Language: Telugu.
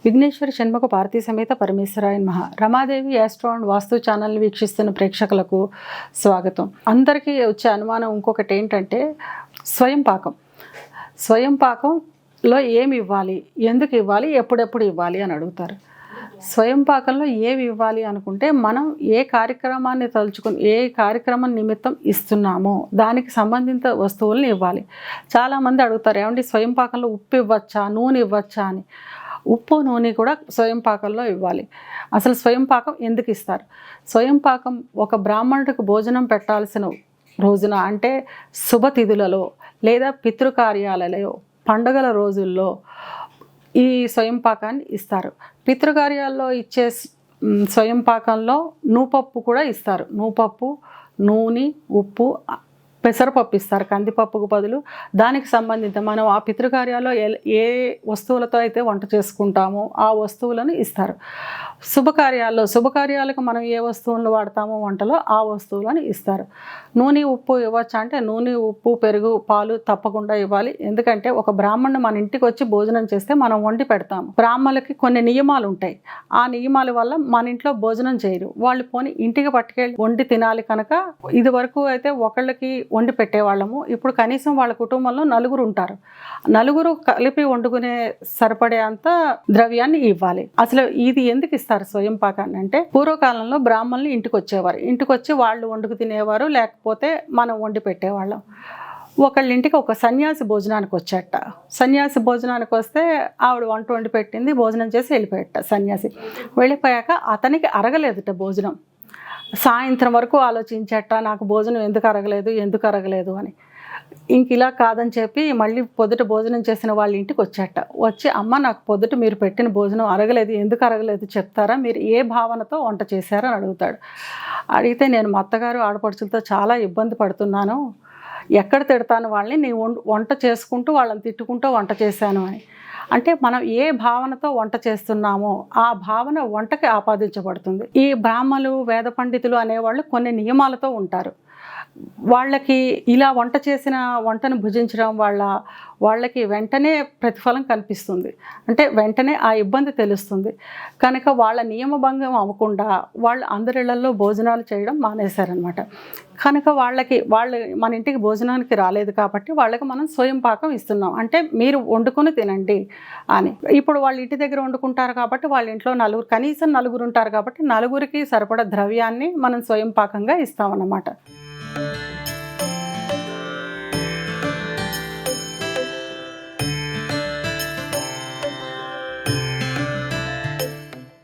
విఘ్నేశ్వర షణ్ముఖ పార్వతీ సమేత పరమేశ్వరాయ నమః. రమాదేవి యాస్ట్రో అండ్ వాస్తు ఛానల్ని వీక్షిస్తున్న ప్రేక్షకులకు స్వాగతం. అందరికీ వచ్చే అనుమానం ఇంకొకటి ఏంటంటే స్వయం పాకంలో ఏమి ఇవ్వాలి, ఎందుకు ఇవ్వాలి, ఎప్పుడెప్పుడు ఇవ్వాలి అని అడుగుతారు. స్వయం పాకంలో ఏమి ఇవ్వాలి అనుకుంటే మనం ఏ కార్యక్రమాన్ని తలుచుకుని ఏ కార్యక్రమం నిమిత్తం ఇస్తున్నామో దానికి సంబంధిత వస్తువులను ఇవ్వాలి. చాలామంది అడుగుతారు, ఏమంటే స్వయం పాకంలో ఉప్పు ఇవ్వచ్చా, నూనె ఇవ్వచ్చా అని. ఉప్పు నూనె కూడా స్వయం పాకంలో ఇవ్వాలి. అసలు స్వయం పాకం ఎందుకు ఇస్తారు? స్వయం పాకం ఒక బ్రాహ్మణుడికి భోజనం పెట్టాల్సిన రోజున, అంటే శుభతిథులలో లేదా పితృకార్యాలలో పండుగల రోజుల్లో ఈ స్వయం పాకాన్ని ఇస్తారు. పితృకార్యాల్లో ఇచ్చే స్వయం పాకంలో నూపప్పు కూడా ఇస్తారు. నూపప్పు, నూనె, ఉప్పు, పెసరపప్పు ఇస్తారు కందిపప్పుకు బదులు. దానికి సంబంధిత మనం ఆ పితృకార్యాల్లో ఏ వస్తువులతో అయితే వంట చేసుకుంటామో ఆ వస్తువులను ఇస్తారు. శుభకార్యాలకు మనం ఏ వస్తువులను వాడతామో వంటలో ఆ వస్తువులను ఇస్తారు. నూనె, ఉప్పు ఇవ్వచ్చా అంటే నూనె, ఉప్పు, పెరుగు, పాలు తప్పకుండా ఇవ్వాలి. ఎందుకంటే ఒక బ్రాహ్మణుడు మన ఇంటికి వచ్చి భోజనం చేస్తే మనం వండి పెడతాము. బ్రాహ్మణులకి కొన్ని నియమాలు ఉంటాయి. ఆ నియమాల వల్ల మన ఇంట్లో భోజనం చేయరు. వాళ్ళు పోని ఇంటికి పట్టుకెళ్ళి వండి తినాలి కనుక ఇది వరకు అయితే ఒకళ్ళకి వండి పెట్టేవాళ్ళము. ఇప్పుడు కనీసం వాళ్ళ కుటుంబంలో నలుగురు ఉంటారు. నలుగురు కలిపి వండుకునే సరిపడే అంత ద్రవ్యాన్ని ఇవ్వాలి. అసలు ఇది ఎందుకు ఇస్తారు స్వయం పాకాన్ని అంటే, పూర్వకాలంలో బ్రాహ్మణులు ఇంటికి వచ్చేవారు. ఇంటికి వచ్చి వాళ్ళు వండుకు తినేవారు, లేకపోతే మనం వండి పెట్టేవాళ్ళం. ఒకళ్ళ ఇంటికి ఒక సన్యాసి భోజనానికి వచ్చేట. సన్యాసి భోజనానికి వస్తే ఆవిడ వంట వండి పెట్టింది, భోజనం చేసి వెళ్ళిపోయేట. సన్యాసి వెళ్ళిపోయాక అతనికి అరగలేదుట భోజనం. సాయంత్రం వరకు ఆలోచించట, నాకు భోజనం ఎందుకు అరగలేదు అని. ఇంక ఇలా కాదని చెప్పి మళ్ళీ పొద్దుట భోజనం చేసిన వాళ్ళ ఇంటికి వచ్చేట. వచ్చి, అమ్మ నాకు పొద్దుట మీరు పెట్టిన భోజనం అరగలేదు, ఎందుకు అరగలేదు చెప్తారా, మీరు ఏ భావనతో వంట చేశారని అడుగుతాడు. అడిగితే, నేను మా అత్తగారు ఆడపడుచులతో చాలా ఇబ్బంది పడుతున్నాను, ఎక్కడ తిడతాను వాళ్ళని, నేను వంట చేసుకుంటూ వాళ్ళని తిట్టుకుంటూ వంట చేశాను అని. అంటే మనం ఏ భావనతో వంట చేస్తున్నామో ఆ భావన వంటకి ఆపాదించబడుతుంది. ఈ బ్రాహ్మలు, వేద పండితులు అనేవాళ్ళు కొన్ని నియమాలతో ఉంటారు. వాళ్ళకి ఇలా వంట చేసిన వంటను భుజించడం వాళ్ళకి వెంటనే ప్రతిఫలం కనిపిస్తుంది. అంటే వెంటనే ఆ ఇబ్బంది తెలుస్తుంది కనుక వాళ్ళ నియమభంగం అవ్వకుండా వాళ్ళు అందరిళ్లలో భోజనాలు చేయడం మానేశారనమాట. కనుక వాళ్ళు మన ఇంటికి భోజనానికి రాలేదు కాబట్టి వాళ్ళకి మనం స్వయం పాకం ఇస్తున్నాం. అంటే మీరు వండుకొని తినండి అని. ఇప్పుడు వాళ్ళ ఇంటి దగ్గర వండుకుంటారు కాబట్టి వాళ్ళ ఇంట్లో కనీసం నలుగురు ఉంటారు కాబట్టి నలుగురికి సరిపడా ద్రవ్యాన్ని మనం స్వయం పాకంగా ఇస్తామన్నమాట.